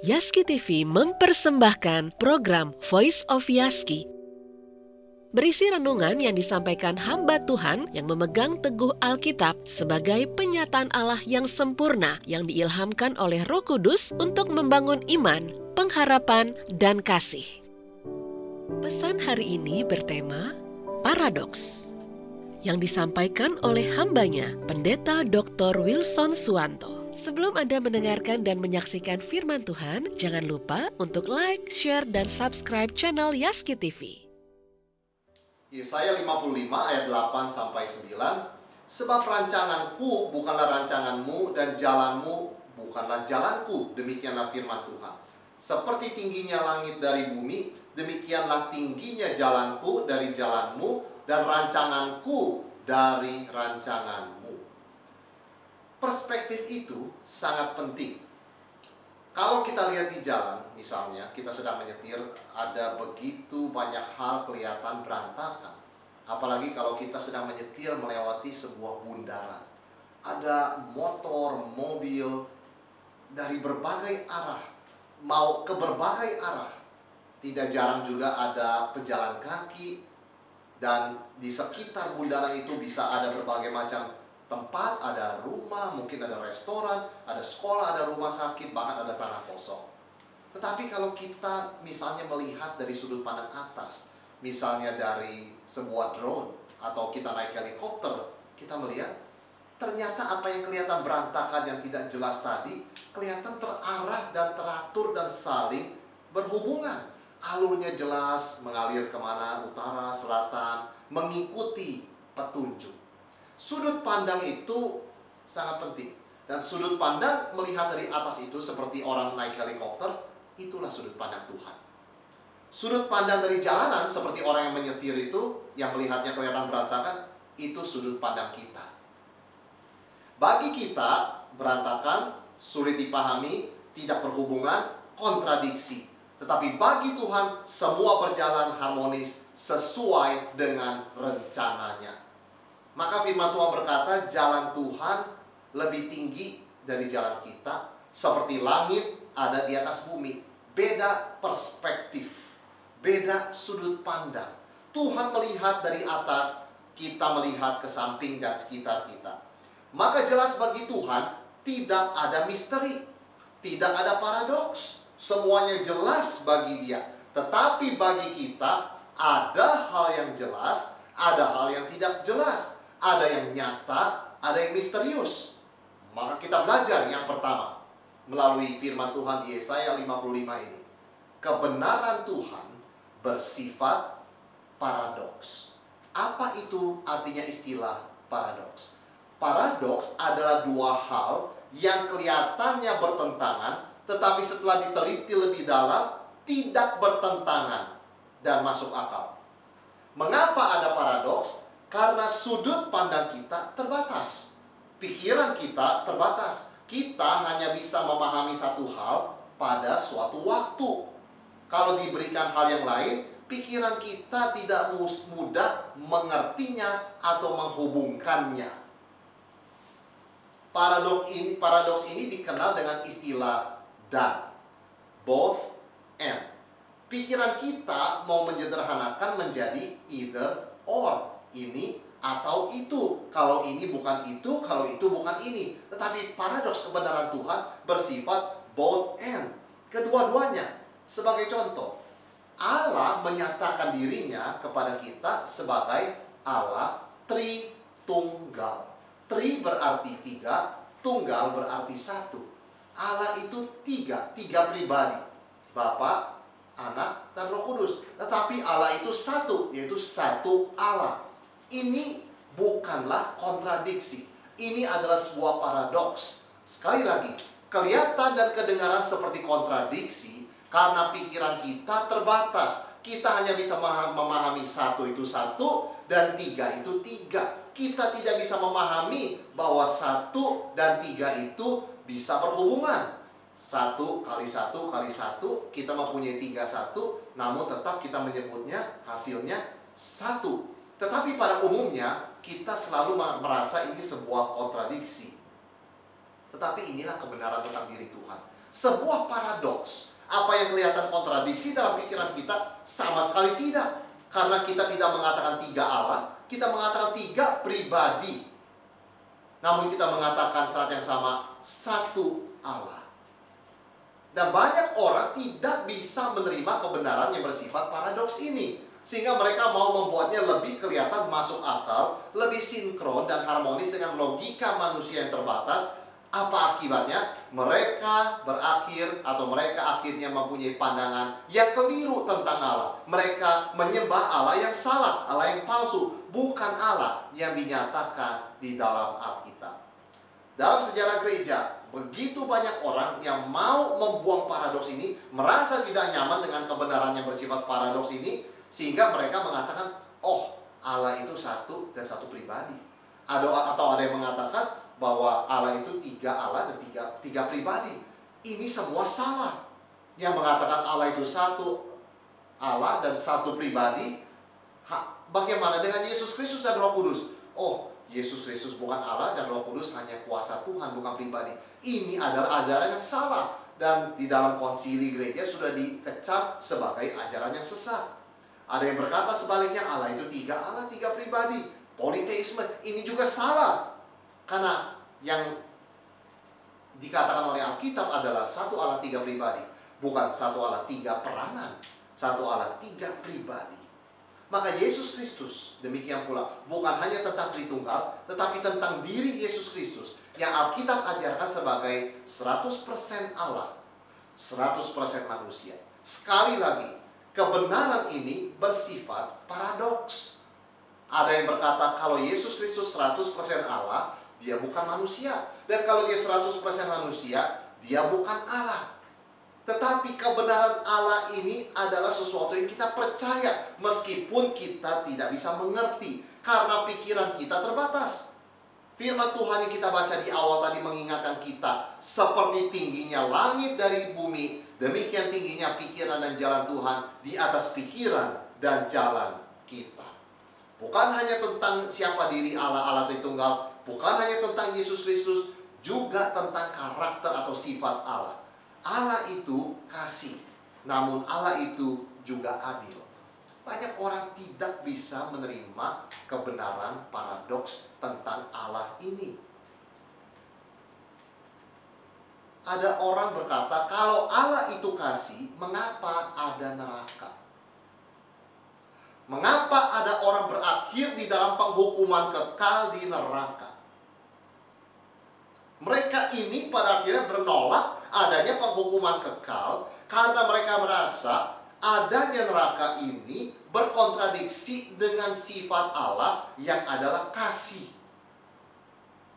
Yaski TV mempersembahkan program Voice of Yaski. Berisi renungan yang disampaikan hamba Tuhan yang memegang teguh Alkitab sebagai penyataan Allah yang sempurna yang diilhamkan oleh Roh Kudus untuk membangun iman, pengharapan, dan kasih. Pesan hari ini bertema Paradoks yang disampaikan oleh hambanya, Pendeta Dr. Wilson Suwanto. Sebelum Anda mendengarkan dan menyaksikan firman Tuhan, jangan lupa untuk like, share, dan subscribe channel Yaski TV. Yesaya 55 ayat 8-9. Sebab rancanganku bukanlah rancanganmu dan jalanmu bukanlah jalanku. Demikianlah firman Tuhan. Seperti tingginya langit dari bumi, demikianlah tingginya jalanku dari jalanmu dan rancanganku dari rancanganmu. Perspektif itu sangat penting. Kalau kita lihat di jalan, misalnya kita sedang menyetir, ada begitu banyak hal kelihatan berantakan. Apalagi kalau kita sedang menyetir melewati sebuah bundaran. Ada motor, mobil dari berbagai arah, mau ke berbagai arah. Tidak jarang juga ada pejalan kaki, dan di sekitar bundaran itu bisa ada berbagai macam tempat, ada rumah, mungkin ada restoran, ada sekolah, ada rumah sakit, bahkan ada tanah kosong. Tetapi kalau kita misalnya melihat dari sudut pandang atas, misalnya dari sebuah drone, atau kita naik helikopter, kita melihat ternyata apa yang kelihatan berantakan yang tidak jelas tadi, kelihatan terarah dan teratur dan saling berhubungan. Alurnya jelas, mengalir kemana, utara, selatan, mengikuti petunjuk. Sudut pandang itu sangat penting. Dan sudut pandang melihat dari atas itu seperti orang naik helikopter, itulah sudut pandang Tuhan. Sudut pandang dari jalanan seperti orang yang menyetir itu, yang melihatnya kelihatan berantakan, itu sudut pandang kita. Bagi kita, berantakan, sulit dipahami, tidak berhubungan, kontradiksi. Tetapi bagi Tuhan, semua berjalan harmonis sesuai dengan rencananya. Maka firman Tuhan berkata, jalan Tuhan lebih tinggi dari jalan kita, seperti langit ada di atas bumi. Beda perspektif, beda sudut pandang. Tuhan melihat dari atas, kita melihat ke samping dan sekitar kita. Maka jelas bagi Tuhan, tidak ada misteri, tidak ada paradoks. Semuanya jelas bagi Dia. Tetapi bagi kita, ada hal yang jelas, ada hal yang tidak jelas. Ada yang nyata, ada yang misterius. Maka kita belajar yang pertama melalui firman Tuhan di Yesaya 55 ini. Kebenaran Tuhan bersifat paradoks. Apa itu artinya istilah paradoks? Paradoks adalah dua hal yang kelihatannya bertentangan, tetapi setelah diteliti lebih dalam, tidak bertentangan dan masuk akal. Mengapa ada paradoks? Karena sudut pandang kita terbatas. Pikiran kita terbatas. Kita hanya bisa memahami satu hal pada suatu waktu. Kalau diberikan hal yang lain, pikiran kita tidak mudah mengertinya atau menghubungkannya. Paradoks ini dikenal dengan istilah dan, both and. Pikiran kita mau menyederhanakan menjadi either or. Ini atau itu. Kalau ini bukan itu, kalau itu bukan ini. Tetapi paradoks kebenaran Tuhan bersifat both and. Kedua-duanya. Sebagai contoh, Allah menyatakan dirinya kepada kita sebagai Allah Tritunggal. Tri berarti tiga, tunggal berarti satu. Allah itu tiga pribadi. Bapa, Anak, dan Roh Kudus. Tetapi Allah itu satu, yaitu satu Allah. Ini bukanlah kontradiksi. Ini adalah sebuah paradoks. Sekali lagi, kelihatan dan kedengaran seperti kontradiksi karena pikiran kita terbatas. Kita hanya bisa memahami satu itu satu dan tiga itu tiga. Kita tidak bisa memahami bahwa satu dan tiga itu bisa berhubungan. Satu kali satu kali satu, kita mempunyai tiga satu, namun tetap kita menyebutnya hasilnya satu. Tetapi pada umumnya kita selalu merasa ini sebuah kontradiksi. Tetapi inilah kebenaran tentang diri Tuhan. Sebuah paradoks. Apa yang kelihatan kontradiksi dalam pikiran kita sama sekali tidak. Karena kita tidak mengatakan 3 Allah, kita mengatakan 3 pribadi. Namun kita mengatakan saat yang sama 1 Allah. Dan banyak orang tidak bisa menerima kebenaran yang bersifat paradoks ini. Sehingga mereka mau membuatnya lebih kelihatan masuk akal, lebih sinkron dan harmonis dengan logika manusia yang terbatas. Apa akibatnya? Mereka berakhir atau mereka akhirnya mempunyai pandangan yang keliru tentang Allah. Mereka menyembah Allah yang salah, Allah yang palsu, bukan Allah yang dinyatakan di dalam Alkitab. Dalam sejarah gereja, begitu banyak orang yang mau membuang paradoks ini, merasa tidak nyaman dengan kebenaran yang bersifat paradoks ini, sehingga mereka mengatakan, oh, Allah itu satu dan satu pribadi. Atau ada yang mengatakan bahwa Allah itu 3 Allah dan tiga pribadi. Ini semua salah. Yang mengatakan Allah itu satu Allah dan satu pribadi, bagaimana dengan Yesus Kristus dan Roh Kudus? Oh, Yesus Kristus bukan Allah dan Roh Kudus hanya kuasa Tuhan, bukan pribadi. Ini adalah ajaran yang salah. Dan di dalam konsili gereja sudah dikecap sebagai ajaran yang sesat. Ada yang berkata sebaliknya, Allah itu 3 Allah, 3 pribadi. Politeisme, ini juga salah. Karena yang dikatakan oleh Alkitab adalah 1 Allah 3 pribadi. Bukan 1 Allah 3 peranan. 1 Allah 3 pribadi. Maka Yesus Kristus demikian pula bukan hanya tentang Tritunggal, tetapi tentang diri Yesus Kristus yang Alkitab ajarkan sebagai 100% Allah, 100% manusia. Sekali lagi, kebenaran ini bersifat paradoks. Ada yang berkata kalau Yesus Kristus 100% Allah, dia bukan manusia. Dan kalau dia 100% manusia, dia bukan Allah. Tetapi kebenaran Allah ini adalah sesuatu yang kita percaya, meskipun kita tidak bisa mengerti, karena pikiran kita terbatas. Firman Tuhan yang kita baca di awal tadi mengingatkan kita, seperti tingginya langit dari bumi, demikian tingginya pikiran dan jalan Tuhan di atas pikiran dan jalan kita. Bukan hanya tentang siapa diri Allah, Allah Tritunggal, bukan hanya tentang Yesus Kristus, juga tentang karakter atau sifat Allah. Allah itu kasih, namun Allah itu juga adil. Banyak orang tidak bisa menerima kebenaran paradoks tentang Allah ini. Ada orang berkata, kalau Allah itu kasih, mengapa ada neraka? Mengapa ada orang berakhir di dalam penghukuman kekal di neraka? Mereka ini pada akhirnya menolak adanya penghukuman kekal karena mereka merasa adanya neraka ini berkontradiksi dengan sifat Allah yang adalah kasih.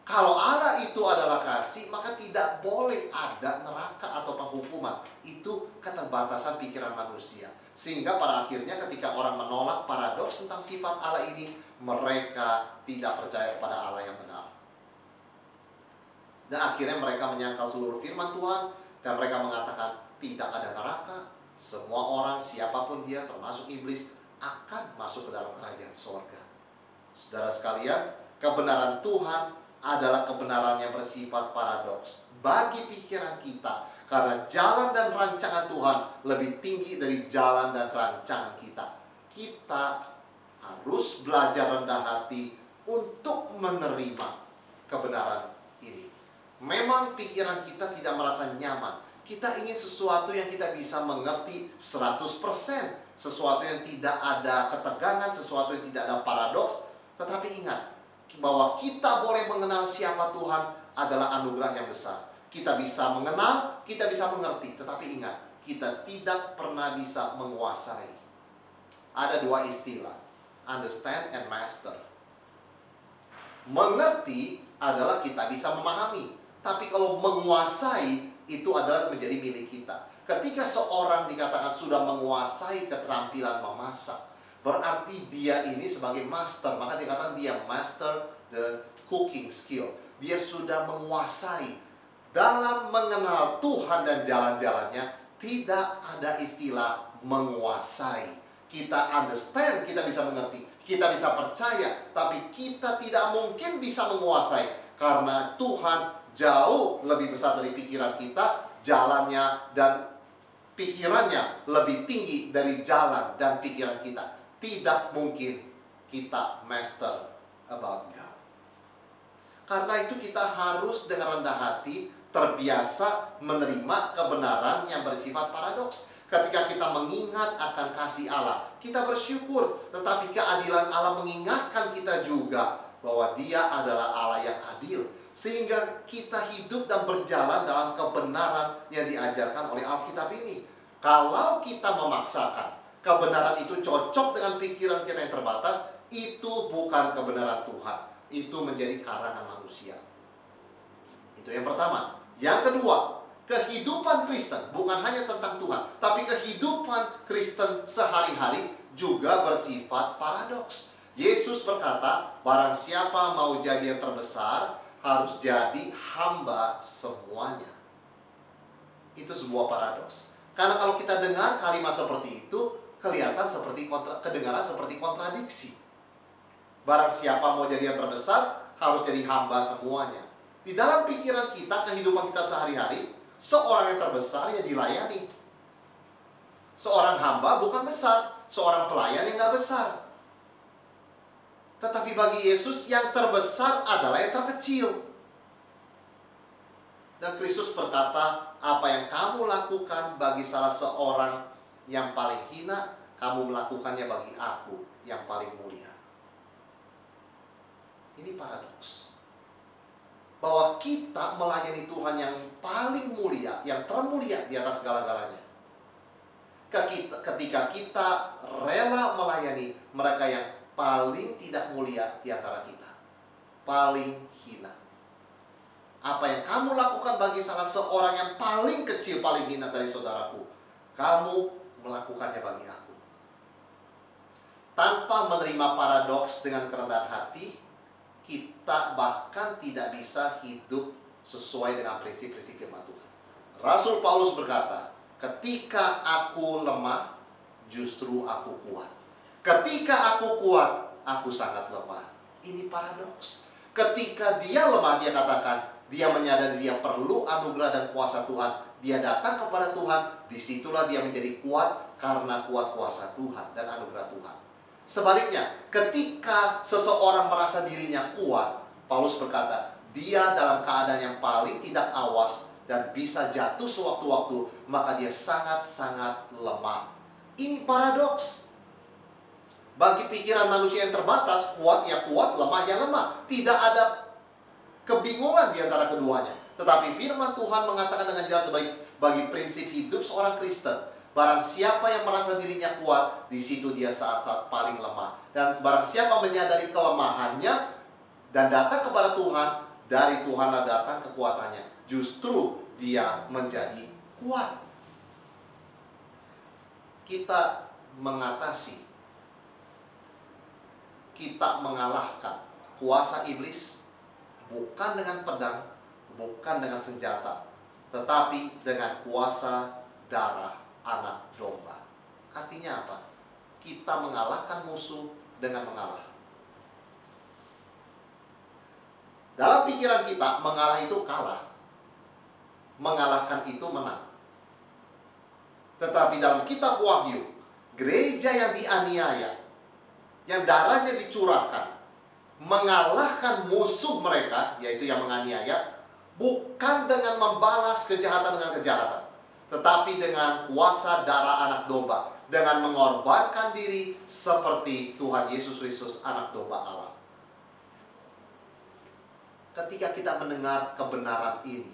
Kalau Allah itu adalah kasih, maka tidak boleh ada neraka atau penghukuman. Itu keterbatasan pikiran manusia. Sehingga pada akhirnya ketika orang menolak paradoks tentang sifat Allah ini, mereka tidak percaya pada Allah yang benar. Dan akhirnya mereka menyangkal seluruh firman Tuhan, dan mereka mengatakan tidak ada neraka. Semua orang, siapapun dia, termasuk iblis, akan masuk ke dalam kerajaan sorga. Saudara sekalian, kebenaran Tuhan adalah kebenaran yang bersifat paradoks bagi pikiran kita, karena jalan dan rancangan Tuhan lebih tinggi dari jalan dan rancangan kita. Kita harus belajar rendah hati untuk menerima kebenaran ini. Memang pikiran kita tidak merasa nyaman. Kita ingin sesuatu yang kita bisa mengerti 100%. Sesuatu yang tidak ada ketegangan, sesuatu yang tidak ada paradoks. Tetapi ingat, bahwa kita boleh mengenal siapa Tuhan adalah anugerah yang besar. Kita bisa mengenal, kita bisa mengerti. Tetapi ingat, kita tidak pernah bisa menguasai. Ada 2 istilah, understand and master. Mengerti adalah kita bisa memahami. Tapi kalau menguasai, itu adalah menjadi milik kita. Ketika seorang dikatakan sudah menguasai keterampilan memasak, berarti dia ini sebagai master. Maka dikatakan dia master the cooking skill. Dia sudah menguasai. Dalam mengenal Tuhan dan jalan-jalannya, tidak ada istilah menguasai. Kita understand, kita bisa mengerti, kita bisa percaya, tapi kita tidak mungkin bisa menguasai. Karena Tuhan jauh lebih besar dari pikiran kita, jalannya dan pikirannya lebih tinggi dari jalan dan pikiran kita. Tidak mungkin kita master about God. Karena itu kita harus dengan rendah hati terbiasa menerima kebenaran yang bersifat paradoks. Ketika kita mengingat akan kasih Allah, kita bersyukur. Tetapi keadilan Allah mengingatkan kita juga bahwa Dia adalah Allah yang adil. Sehingga kita hidup dan berjalan dalam kebenaran yang diajarkan oleh Alkitab ini. Kalau kita memaksakan kebenaran itu cocok dengan pikiran kita yang terbatas, itu bukan kebenaran Tuhan. Itu menjadi karangan manusia. Itu yang pertama. Yang kedua, kehidupan Kristen bukan hanya tentang Tuhan, tapi kehidupan Kristen sehari-hari juga bersifat paradoks. Yesus berkata, barang siapa mau jadi yang terbesar, harus jadi hamba semuanya. Itu sebuah paradoks. Karena kalau kita dengar kalimat seperti itu, kelihatan seperti kedengaran seperti kontradiksi. Barang siapa mau jadi yang terbesar, harus jadi hamba semuanya. Di dalam pikiran kita, kehidupan kita sehari-hari, seorang yang terbesar ya dilayani. Seorang hamba bukan besar, seorang pelayan yang gak besar. Tetapi bagi Yesus yang terbesar adalah yang terkecil. Dan Kristus berkata, apa yang kamu lakukan bagi salah seorang yang paling hina, kamu melakukannya bagi aku yang paling mulia. Ini paradoks. Bahwa kita melayani Tuhan yang paling mulia, yang termulia di atas segala-galanya. Ketika kita rela melayani mereka yang paling tidak mulia di antara kita, paling hina. Apa yang kamu lakukan bagi salah seorang yang paling kecil, paling hina dari saudaraku, kamu melakukannya bagi aku. Tanpa menerima paradoks dengan kerendahan hati, kita bahkan tidak bisa hidup sesuai dengan prinsip-prinsip firman Tuhan. Rasul Paulus berkata, ketika aku lemah, justru aku kuat. Ketika aku kuat, aku sangat lemah. Ini paradoks. Ketika dia lemah, dia katakan, dia menyadari dia perlu anugerah dan kuasa Tuhan. Dia datang kepada Tuhan, disitulah dia menjadi kuat karena kuat kuasa Tuhan dan anugerah Tuhan. Sebaliknya, ketika seseorang merasa dirinya kuat, Paulus berkata, dia dalam keadaan yang paling tidak awas dan bisa jatuh sewaktu-waktu, maka dia sangat-sangat lemah. Ini paradoks. Bagi pikiran manusia yang terbatas, kuat ya kuat, lemah ya lemah. Tidak ada kebingungan di antara keduanya. Tetapi firman Tuhan mengatakan dengan jelas bagi prinsip hidup seorang Kristen, barang siapa yang merasa dirinya kuat, di situ dia saat-saat paling lemah. Dan barang siapa menyadari kelemahannya dan datang kepada Tuhan, dari Tuhanlah datang kekuatannya. Justru dia menjadi kuat. Kita mengatasi, kita mengalahkan kuasa iblis bukan dengan pedang, bukan dengan senjata, tetapi dengan kuasa darah anak domba. Artinya apa? Kita mengalahkan musuh dengan mengalah. Dalam pikiran kita, mengalah itu kalah, mengalahkan itu menang. Tetapi dalam kitab Wahyu, gereja yang dianiaya, yang darahnya dicurahkan, mengalahkan musuh mereka, yaitu yang menganiaya, bukan dengan membalas kejahatan dengan kejahatan, tetapi dengan kuasa darah anak domba, dengan mengorbankan diri seperti Tuhan Yesus Kristus, anak domba Allah. Ketika kita mendengar kebenaran ini,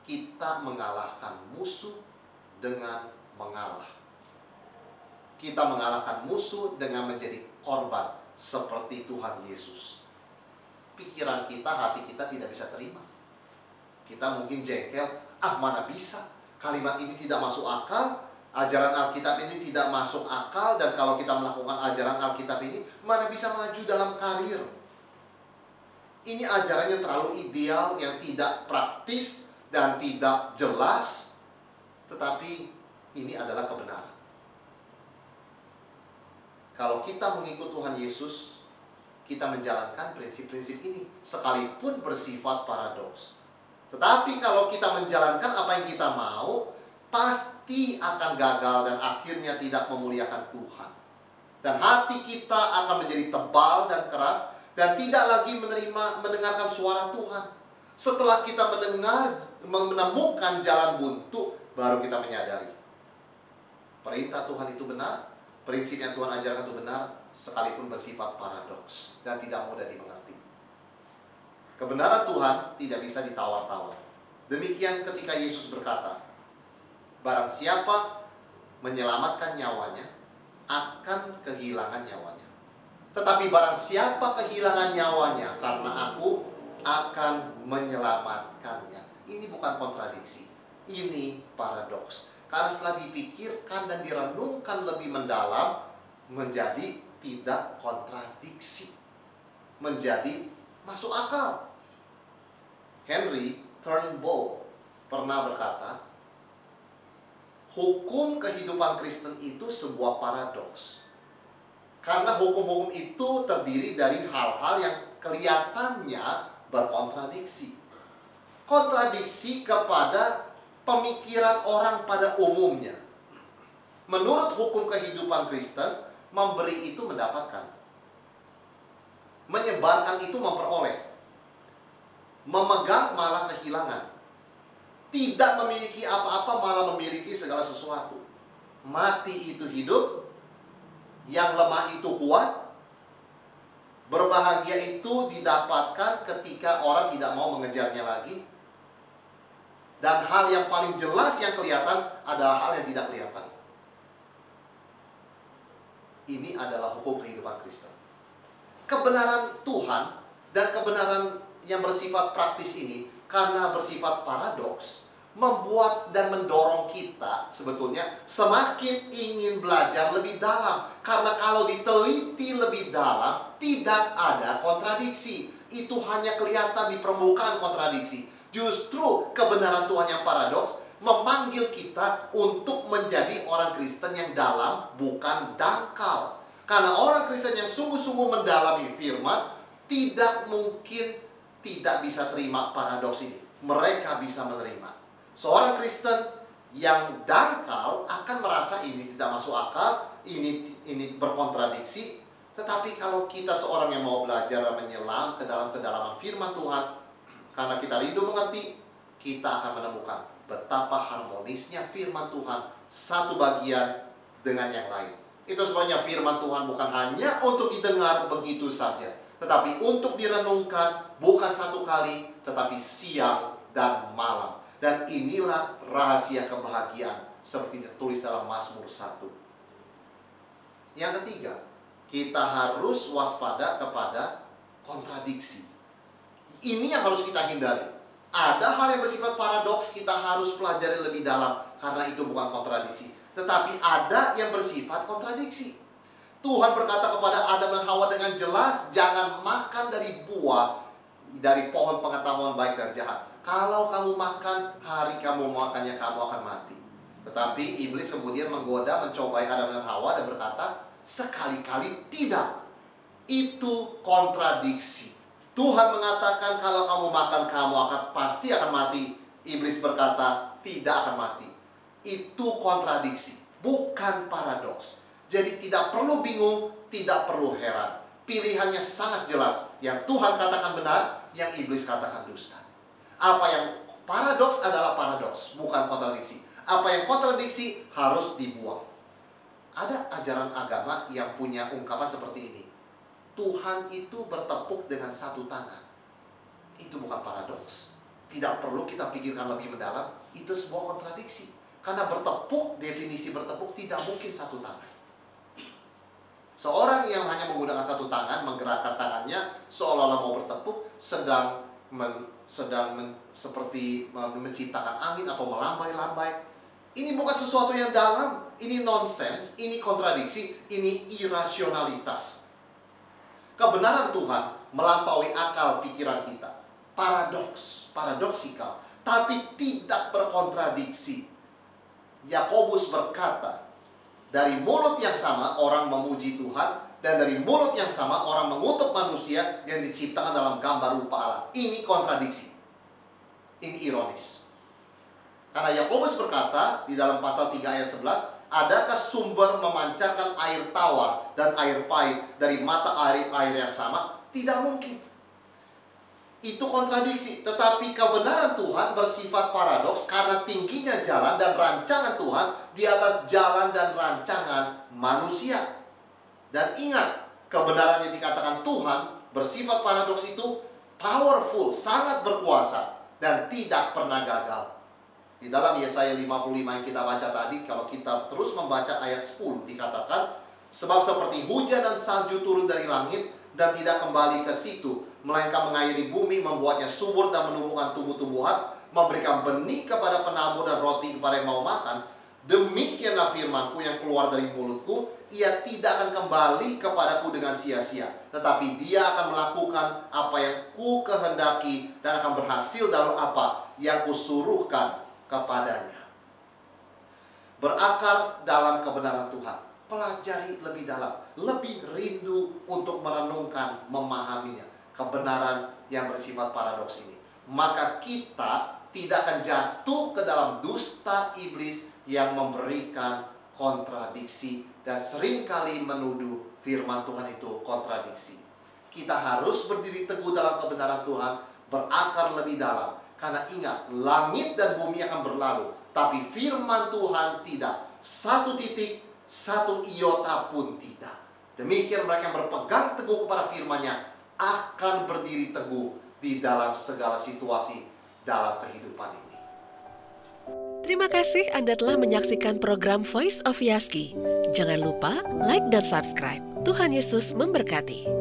kita mengalahkan musuh dengan mengalah. Kita mengalahkan musuh dengan menjadi korban seperti Tuhan Yesus. Pikiran kita, hati kita tidak bisa terima. Kita mungkin jengkel, mana bisa, kalimat ini tidak masuk akal, ajaran Alkitab ini tidak masuk akal, dan kalau kita melakukan ajaran Alkitab ini, mana bisa maju dalam karir. Ini ajaran yang terlalu ideal, yang tidak praktis dan tidak jelas, tetapi ini adalah kebenaran. Kalau kita mengikut Tuhan Yesus, kita menjalankan prinsip-prinsip ini, sekalipun bersifat paradoks. Tetapi kalau kita menjalankan apa yang kita mau, pasti akan gagal dan akhirnya tidak memuliakan Tuhan. Dan hati kita akan menjadi tebal dan keras dan tidak lagi mendengarkan suara Tuhan. Setelah kita menemukan jalan buntu, baru kita menyadari perintah Tuhan itu benar, prinsip yang Tuhan ajarkan itu benar, sekalipun bersifat paradoks dan tidak mudah dimengerti. Kebenaran Tuhan tidak bisa ditawar-tawar. Demikian ketika Yesus berkata, barang siapa menyelamatkan nyawanya, akan kehilangan nyawanya. Tetapi barang siapa kehilangan nyawanya karena aku, akan menyelamatkannya. Ini bukan kontradiksi, ini paradoks. Karena setelah dipikirkan dan direnungkan lebih mendalam, menjadi tidak kontradiksi, menjadi masuk akal. Henry Turnbull pernah berkata, hukum kehidupan Kristen itu sebuah paradoks. Karena hukum-hukum itu terdiri dari hal-hal yang kelihatannya berkontradiksi. Kontradiksi kepada pemikiran orang pada umumnya. Menurut hukum kehidupan Kristen, memberi itu mendapatkan. Menyebarkan itu memperoleh. Memegang malah kehilangan. Tidak memiliki apa-apa malah memiliki segala sesuatu. Mati itu hidup. Yang lemah itu kuat. Berbahagia itu didapatkan ketika orang tidak mau mengejarnya lagi. Dan hal yang paling jelas yang kelihatan adalah hal yang tidak kelihatan. Ini adalah hukum kehidupan Kristen. Kebenaran Tuhan dan kebenaran yang bersifat praktis ini, karena bersifat paradoks, membuat dan mendorong kita sebetulnya semakin ingin belajar lebih dalam. Karena kalau diteliti lebih dalam, tidak ada kontradiksi. Itu hanya kelihatan di permukaan kontradiksi. Justru kebenaran Tuhan yang paradoks memanggil kita untuk menjadi orang Kristen yang dalam, bukan dangkal. Karena orang Kristen yang sungguh-sungguh mendalami firman tidak mungkin tidak bisa terima paradoks ini. Mereka bisa menerima. Seorang Kristen yang dangkal akan merasa ini tidak masuk akal, ini berkontradiksi. Tetapi kalau kita seorang yang mau belajar menyelam ke dalam kedalaman firman Tuhan, karena kita rindu mengerti, kita akan menemukan betapa harmonisnya firman Tuhan satu bagian dengan yang lain. Itu sebabnya firman Tuhan bukan hanya untuk didengar begitu saja, tetapi untuk direnungkan bukan satu kali, tetapi siang dan malam. Dan inilah rahasia kebahagiaan seperti tertulis dalam Mazmur 1. Yang ketiga, kita harus waspada kepada kontradiksi. Ini yang harus kita hindari. Ada hal yang bersifat paradoks, kita harus pelajari lebih dalam, karena itu bukan kontradiksi. Tetapi ada yang bersifat kontradiksi. Tuhan berkata kepada Adam dan Hawa dengan jelas, jangan makan dari buah dari pohon pengetahuan baik dan jahat. Kalau kamu makan, hari kamu makannya kamu akan mati. Tetapi iblis kemudian menggoda, mencobai Adam dan Hawa dan berkata, sekali-kali tidak. Itu kontradiksi. Tuhan mengatakan kalau kamu makan kamu pasti akan mati. Iblis berkata tidak akan mati. Itu kontradiksi, bukan paradoks. Jadi tidak perlu bingung, tidak perlu heran. Pilihannya sangat jelas. Yang Tuhan katakan benar, yang iblis katakan dusta. Apa yang paradoks adalah paradoks, bukan kontradiksi. Apa yang kontradiksi harus dibuang. Ada ajaran agama yang punya ungkapan seperti ini. Tuhan itu bertepuk dengan satu tangan. Itu bukan paradoks. Tidak perlu kita pikirkan lebih mendalam. Itu sebuah kontradiksi. Karena bertepuk, definisi bertepuk tidak mungkin satu tangan. Seorang yang hanya menggunakan satu tangan, menggerakkan tangannya seolah-olah mau bertepuk, seperti menciptakan angin atau melambai-lambai. Ini bukan sesuatu yang dalam. Ini nonsens, ini kontradiksi, ini irasionalitas. Kebenaran Tuhan melampaui akal pikiran kita. Paradoks, paradoksikal, tapi tidak berkontradiksi. Yakobus berkata, dari mulut yang sama orang memuji Tuhan, dan dari mulut yang sama orang mengutuk manusia yang diciptakan dalam gambar rupa Allah. Ini kontradiksi. Ini ironis. Karena Yakobus berkata di dalam pasal 3 ayat 11, adakah sumber memancarkan air tawar dan air pahit dari mata air yang sama? Tidak mungkin. Itu kontradiksi. Tetapi kebenaran Tuhan bersifat paradoks karena tingginya jalan dan rancangan Tuhan di atas jalan dan rancangan manusia. Dan ingat, kebenaran yang dikatakan Tuhan bersifat paradoks itu powerful, sangat berkuasa, dan tidak pernah gagal. Di dalam Yesaya 55 yang kita baca tadi, kalau kita terus membaca ayat 10, dikatakan, sebab seperti hujan dan salju turun dari langit dan tidak kembali ke situ, melainkan mengairi bumi, membuatnya subur dan menumbuhkan tumbuh-tumbuhan, memberikan benih kepada penabur dan roti kepada yang mau makan, demikianlah firmanku yang keluar dari mulutku, ia tidak akan kembali kepadaku dengan sia-sia, tetapi dia akan melakukan apa yang ku kehendaki dan akan berhasil dalam apa yang kusuruhkan kepadanya. Berakar dalam kebenaran Tuhan. Pelajari lebih dalam, lebih rindu untuk merenungkan, memahaminya. Kebenaran yang bersifat paradoks ini. Maka kita tidak akan jatuh ke dalam dusta iblis yang memberikan kontradiksi dan seringkali menuduh firman Tuhan itu kontradiksi. Kita harus berdiri teguh dalam kebenaran Tuhan, berakar lebih dalam. Karena ingat, langit dan bumi akan berlalu, tapi firman Tuhan tidak. Satu titik, satu iota pun tidak. Demikian mereka yang berpegang teguh kepada firman-Nya akan berdiri teguh di dalam segala situasi dalam kehidupan ini. Terima kasih Anda telah menyaksikan program Voice of Yaski. Jangan lupa like dan subscribe. Tuhan Yesus memberkati.